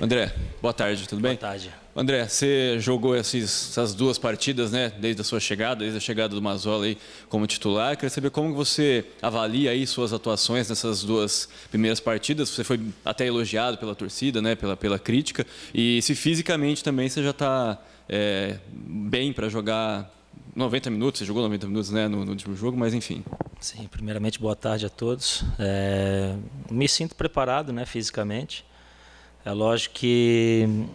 André, boa tarde, tudo bem? Boa tarde. André, você jogou essas duas partidas, né, desde a sua chegada, desde a chegada do Mazzola aí como titular. Queria saber como você avalia aí suas atuações nessas duas primeiras partidas. Você foi até elogiado pela torcida, né, pela crítica. E se fisicamente também você já está bem para jogar 90 minutos. Você jogou 90 minutos, né, no último jogo, mas enfim. Sim, primeiramente boa tarde a todos. Me sinto preparado, né, fisicamente. É lógico que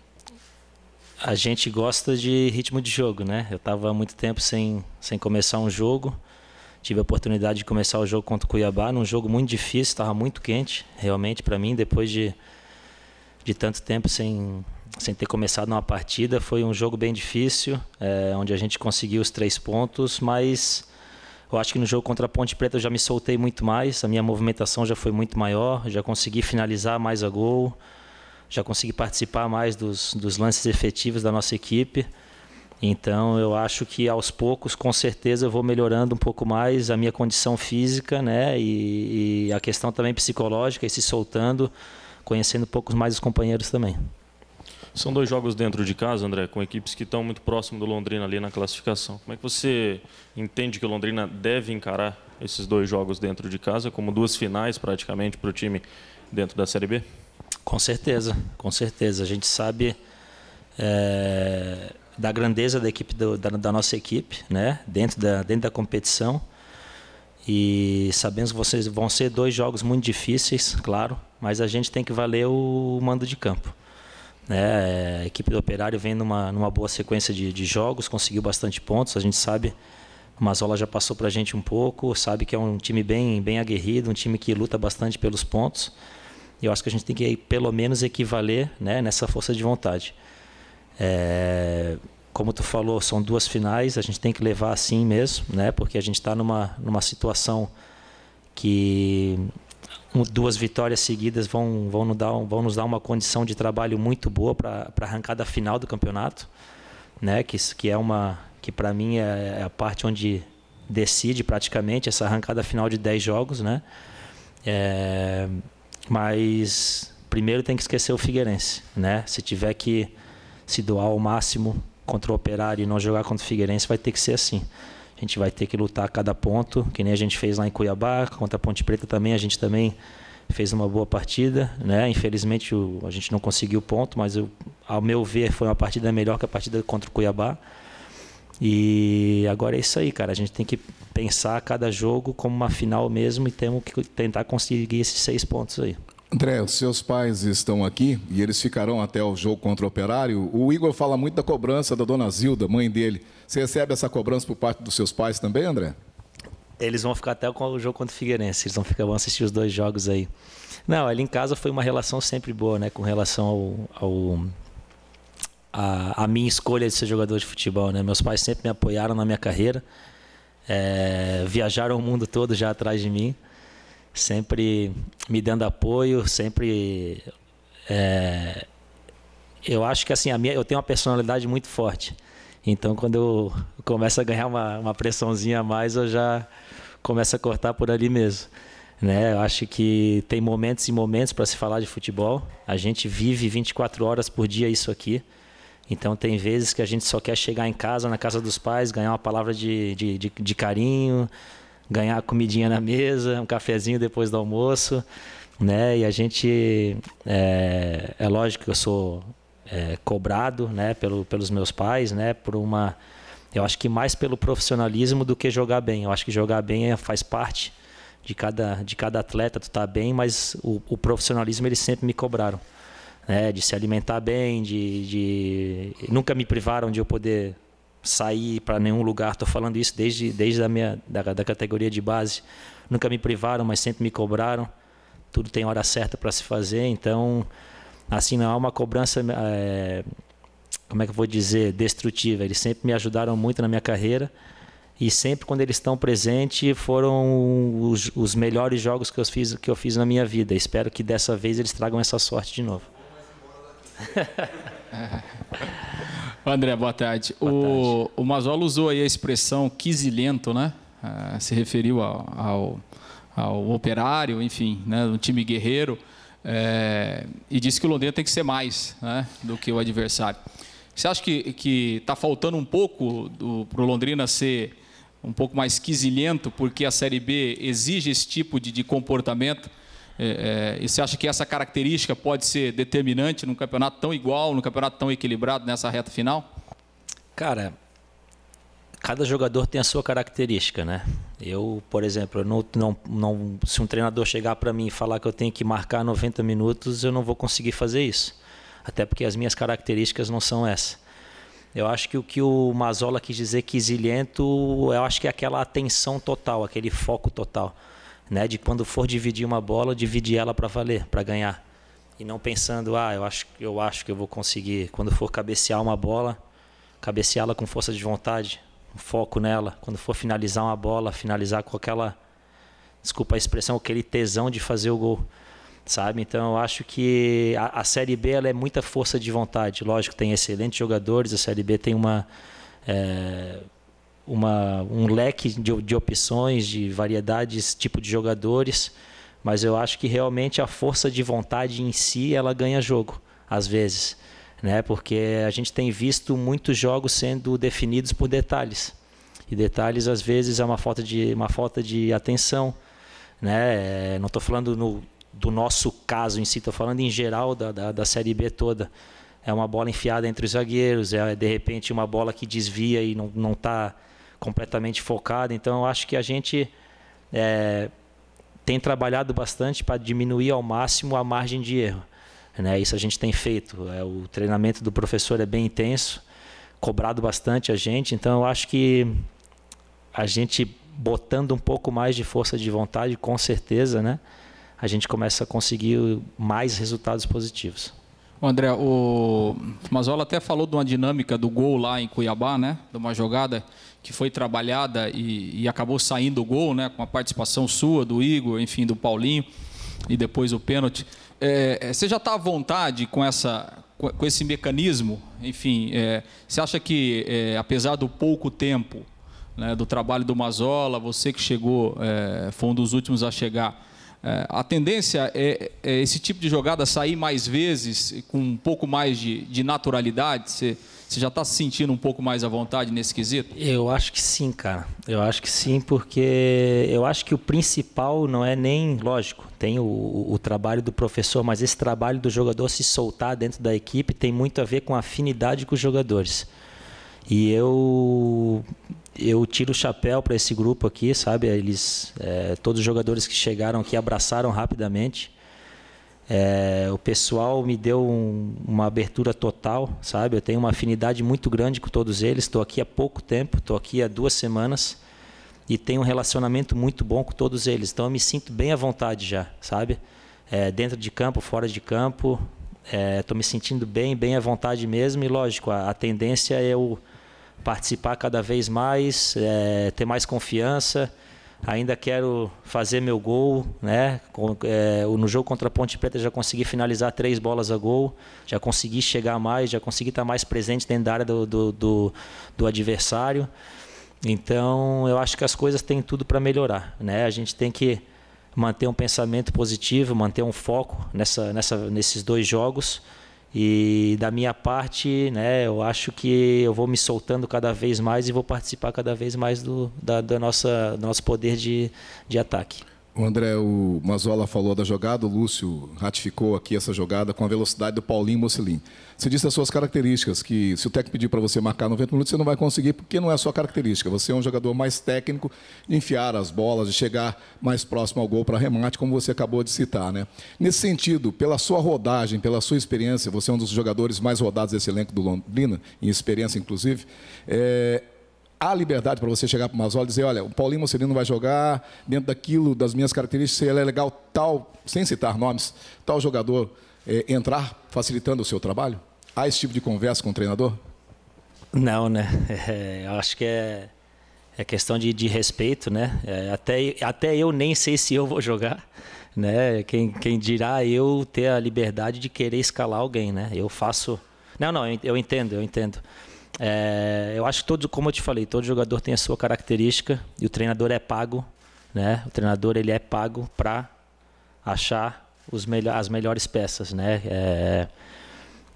a gente gosta de ritmo de jogo, né? Eu estava há muito tempo sem começar um jogo. Tive a oportunidade de começar o jogo contra o Cuiabá, num jogo muito difícil, estava muito quente, realmente, para mim, depois de tanto tempo sem ter começado uma partida. Foi um jogo bem difícil, onde a gente conseguiu os 3 pontos, mas eu acho que no jogo contra a Ponte Preta eu já me soltei muito mais, a minha movimentação já foi muito maior, já consegui finalizar mais a gol, já consegui participar mais dos lances efetivos da nossa equipe. Então eu acho que aos poucos, com certeza, eu vou melhorando um pouco mais a minha condição física, né? E a questão também psicológica, e se soltando, conhecendo um pouco mais os companheiros também. São 2 jogos dentro de casa, André, com equipes que estão muito próximo do Londrina ali na classificação. Como é que você entende que o Londrina deve encarar esses 2 jogos dentro de casa, como 2 finais praticamente para o time dentro da Série B? Com certeza, com certeza. A gente sabe da grandeza da equipe da nossa equipe, né? Dentro da competição. E sabemos que vão ser 2 jogos muito difíceis, claro, mas a gente tem que valer o mando de campo. A equipe do Operário vem numa boa sequência de jogos, conseguiu bastante pontos. A gente sabe, o Mazzola já passou para a gente um pouco, sabe que é um time bem aguerrido, um time que luta bastante pelos pontos. E eu acho que a gente tem que pelo menos equivaler, né, nessa força de vontade. Como tu falou, são 2 finais, a gente tem que levar assim mesmo, né, porque a gente está numa situação que 2 vitórias seguidas vão nos dar uma condição de trabalho muito boa para a arrancada final do campeonato, né, que para mim é a parte onde decide praticamente essa arrancada final de 10 jogos, né? Mas primeiro tem que esquecer o Figueirense, né? Se tiver que se doar ao máximo contra o Operário e não jogar contra o Figueirense, vai ter que ser assim. A gente vai ter que lutar a cada ponto, que nem a gente fez lá em Cuiabá, contra a Ponte Preta também, a gente também fez uma boa partida, né? Infelizmente a gente não conseguiu ponto, mas ao meu ver foi uma partida melhor que a partida contra o Cuiabá. E agora é isso aí, cara. A gente tem que pensar cada jogo como uma final mesmo e temos que tentar conseguir esses 6 pontos aí. André, os seus pais estão aqui e eles ficarão até o jogo contra o Operário. O Igor fala muito da cobrança da dona Zilda, mãe dele. Você recebe essa cobrança por parte dos seus pais também, André? Eles vão ficar até o jogo contra o Figueirense. Eles vão assistir os 2 jogos aí. Não, ali em casa foi uma relação sempre boa, né? Com relação a minha escolha de ser jogador de futebol, né? Meus pais sempre me apoiaram na minha carreira, viajaram o mundo todo já atrás de mim, sempre me dando apoio, sempre... eu acho que assim, eu tenho uma personalidade muito forte, então quando eu começo a ganhar uma pressãozinha a mais, eu já começo a cortar por ali mesmo. Né? Eu acho que tem momentos e momentos para se falar de futebol, a gente vive 24 horas por dia isso aqui. Então tem vezes que a gente só quer chegar em casa, na casa dos pais, ganhar uma palavra de carinho, ganhar a comidinha na mesa, um cafezinho depois do almoço, né? E a gente, é lógico que eu sou cobrado, né, pelos meus pais, né, eu acho que mais pelo profissionalismo do que jogar bem. Eu acho que jogar bem faz parte de cada atleta, tu tá bem, mas o profissionalismo eles sempre me cobraram. De se alimentar bem, nunca me privaram de eu poder sair para nenhum lugar. Estou falando isso desde da categoria de base. Nunca me privaram, mas sempre me cobraram. Tudo tem hora certa para se fazer. Então, assim, não é uma cobrança, como é que eu vou dizer, destrutiva. Eles sempre me ajudaram muito na minha carreira. E sempre quando eles estão presentes foram os melhores jogos que eu fiz na minha vida. Espero que dessa vez eles tragam essa sorte de novo. André, boa tarde. O Mazzola usou aí a expressão quisilento, né? Se referiu ao Operário, enfim, né? Um time guerreiro. e disse que o Londrina tem que ser mais, né, do que o adversário. Você acha que está faltando um pouco para o Londrina ser um pouco mais quisilhento, porque a Série B exige esse tipo de comportamento? E você acha que essa característica pode ser determinante num campeonato tão igual, num campeonato tão equilibrado nessa reta final? Cara, cada jogador tem a sua característica, né? Eu, por exemplo, se um treinador chegar para mim e falar que eu tenho que marcar 90 minutos, eu não vou conseguir fazer isso. Até porque as minhas características não são essas. Eu acho que o que o Mazzola quis dizer quisilhento, eu acho que é aquela atenção total, aquele foco total, né? De quando for dividir uma bola, dividir ela para valer, para ganhar. E não pensando, eu acho que eu vou conseguir. Quando for cabecear uma bola, cabeceá-la com força de vontade, um foco nela. Quando for finalizar uma bola, finalizar com aquela, desculpa a expressão, aquele tesão de fazer o gol. Sabe? Então eu acho que a Série B ela é muita força de vontade. Lógico, tem excelentes jogadores, a Série B tem um leque de opções, de variedades, tipo de jogadores, mas eu acho que realmente a força de vontade em si ela ganha jogo, às vezes, né? Porque a gente tem visto muitos jogos sendo definidos por detalhes, e detalhes às vezes é uma falta de atenção, né? Não estou falando do nosso caso em si, estou falando em geral da Série B toda. É uma bola enfiada entre os zagueiros, é de repente uma bola que desvia e não está completamente focada. Então eu acho que a gente tem trabalhado bastante para diminuir ao máximo a margem de erro, né? Isso a gente tem feito. O treinamento do professor é bem intenso, cobrado bastante a gente. Então eu acho que a gente botando um pouco mais de força de vontade, com certeza, né? A gente começa a conseguir mais resultados positivos. André, o Mazzola até falou de uma dinâmica do gol lá em Cuiabá, né? De uma jogada que foi trabalhada e acabou saindo o gol, né? Com a participação sua, do Igor, enfim, do Paulinho, e depois o pênalti. Você já está à vontade com esse mecanismo? Enfim, você acha que, apesar do pouco tempo, né, do trabalho do Mazzola, você que chegou, foi um dos últimos a chegar, a tendência é esse tipo de jogada sair mais vezes, com um pouco mais de naturalidade? Você já está se sentindo um pouco mais à vontade nesse quesito? Eu acho que sim, cara. Eu acho que sim, porque eu acho que o principal não é nem... Lógico, tem o trabalho do professor, mas esse trabalho do jogador se soltar dentro da equipe tem muito a ver com a afinidade com os jogadores. E eu tiro o chapéu para esse grupo aqui, sabe? Todos os jogadores que chegaram aqui abraçaram rapidamente. O pessoal me deu uma abertura total, sabe? Eu tenho uma afinidade muito grande com todos eles. Estou aqui há pouco tempo, estou aqui há 2 semanas e tenho um relacionamento muito bom com todos eles. Então eu me sinto bem à vontade já, sabe? Dentro de campo, fora de campo, estou me sentindo bem à vontade mesmo. E lógico, a tendência é eu participar cada vez mais, ter mais confiança. Ainda quero fazer meu gol, né? No jogo contra a Ponte Preta já consegui finalizar 3 bolas a gol, já consegui chegar mais, já consegui estar mais presente dentro da área do adversário. Então eu acho que as coisas têm tudo para melhorar, né? A gente tem que manter um pensamento positivo, manter um foco nesses 2 jogos. E da minha parte, né, eu acho que eu vou me soltando cada vez mais e vou participar cada vez mais do nosso poder de ataque. O André, o Mazzola falou da jogada, o Lúcio ratificou aqui essa jogada com a velocidade do Paulinho Mocelin. Você disse as suas características, que se o técnico pedir para você marcar 90 minutos, você não vai conseguir, porque não é a sua característica. Você é um jogador mais técnico de enfiar as bolas, de chegar mais próximo ao gol para remate, como você acabou de citar, né? Nesse sentido, pela sua rodagem, pela sua experiência, você é um dos jogadores mais rodados desse elenco do Londrina, em experiência inclusive, há liberdade para você chegar para o Mazzola e dizer, olha, o Paulinho Mocelin não vai jogar dentro daquilo, das minhas características, se ele é legal tal, sem citar nomes, tal jogador entrar facilitando o seu trabalho? Há esse tipo de conversa com o treinador? Não, né? Eu acho que é questão de respeito, né? Até eu nem sei se eu vou jogar, né? Quem dirá eu ter a liberdade de querer escalar alguém, né? Eu faço... Não, eu entendo. Eu acho que como eu te falei, todo jogador tem a sua característica e o treinador é pago, né? O treinador ele é pago para achar as melhores peças, né?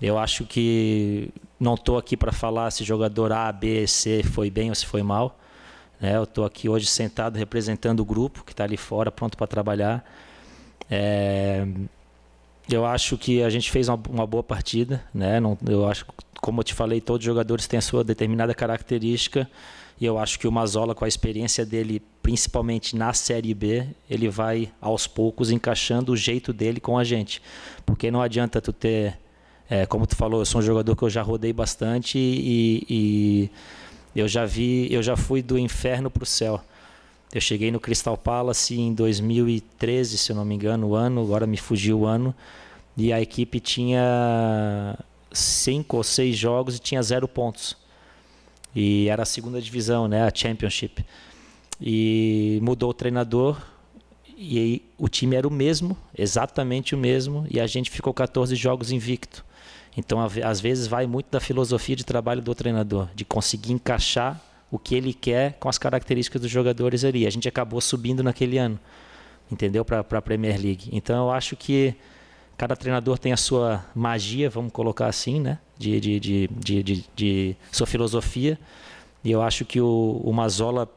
Eu acho que não estou aqui para falar se jogador A, B, C foi bem ou se foi mal, né? Eu estou aqui hoje sentado representando o grupo que está ali fora, pronto para trabalhar. Eu acho que a gente fez uma boa partida, né? Eu acho, como eu te falei, todos os jogadores têm a sua determinada característica. E eu acho que o Mazzola, com a experiência dele, principalmente na Série B, ele vai, aos poucos, encaixando o jeito dele com a gente. Porque não adianta tu ter... como tu falou, eu sou um jogador que eu já rodei bastante e eu já fui do inferno para o céu. Eu cheguei no Crystal Palace em 2013, se eu não me engano, o ano, agora me fugiu o ano, e a equipe tinha 5 ou 6 jogos e tinha 0 pontos. E era a segunda divisão, né, a Championship. E mudou o treinador e aí, o time era o mesmo, exatamente o mesmo, e a gente ficou 14 jogos invicto. Então, às vezes, vai muito da filosofia de trabalho do treinador, de conseguir encaixar o que ele quer com as características dos jogadores ali. A gente acabou subindo naquele ano, entendeu? Para a Premier League. Então, eu acho que cada treinador tem a sua magia, vamos colocar assim, né? De sua filosofia. E eu acho que o Mazzola,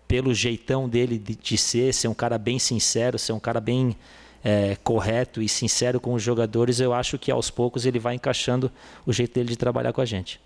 pelo jeitão dele de ser um cara bem sincero, ser um cara bem correto e sincero com os jogadores, eu acho que aos poucos ele vai encaixando o jeito dele de trabalhar com a gente.